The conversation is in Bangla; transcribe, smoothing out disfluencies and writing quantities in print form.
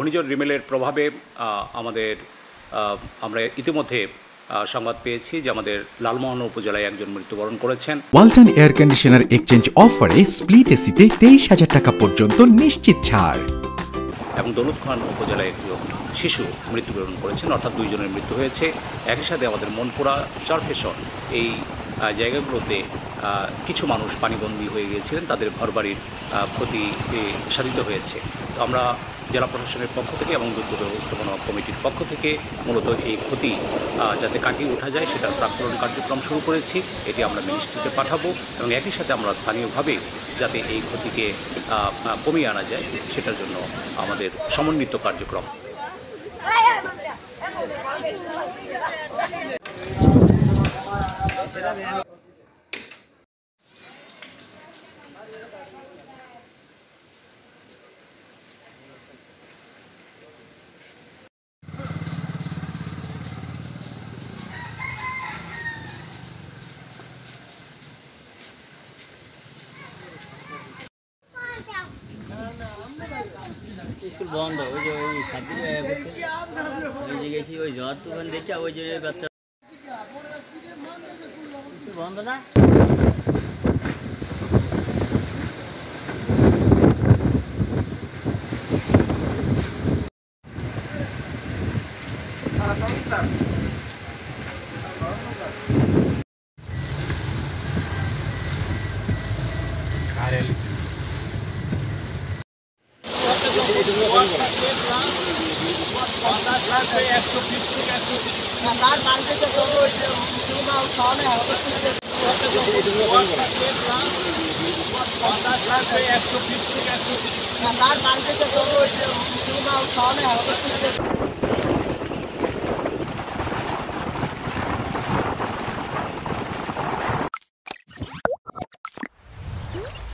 ঘূর্ণিঝড় রিমেলের প্রভাবে আমরা ইতিমধ্যে সংবাদ পেয়েছি যে আমাদের লালমোহন উপজেলায় একজন মৃত্যুবরণ করেছেন। ওয়ালটন এয়ার কন্ডিশনার এক্সচেঞ্জ অফারে স্প্লিট এসিতে 23,000 টাকা পর্যন্ত নিশ্চিত ছাড়। এবং দৌলতখান উপজেলায় একজন শিশু মৃত্যুবরণ করেছেন, অর্থাৎ 2 জনের মৃত্যু হয়েছে। একই সাথে আমাদের মনপুরা, চরফেশন এই জায়গাগুলোতে কিছু মানুষ পানিবন্দী হয়ে গিয়েছিলেন, তাদের ঘরবাড়ির ক্ষতি সাধিত হয়েছে। তো আমরা জেলা প্রশাসনের পক্ষ থেকে এবং দুর্যোগ ব্যবস্থাপনা কমিটির পক্ষ থেকে মূলত এই ক্ষতি যাতে কাটিয়ে ওঠা যায় সেটার প্রাক্কলন কার্যক্রম শুরু করেছি। এটি আমরা মিনিস্ট্রিতে পাঠাবো এবং একই সাথে আমরা স্থানীয়ভাবে যাতে এই ক্ষতিকে কমিয়ে আনা যায় সেটার জন্য আমাদের সমন্বিত কার্যক্রম। স্কুল বন্ধ, ওই যে ওই সাথে ওই যে গেছি ওই ঝড় তুফান দেখে ওই যে বাচ্চা বন্ধ না। তার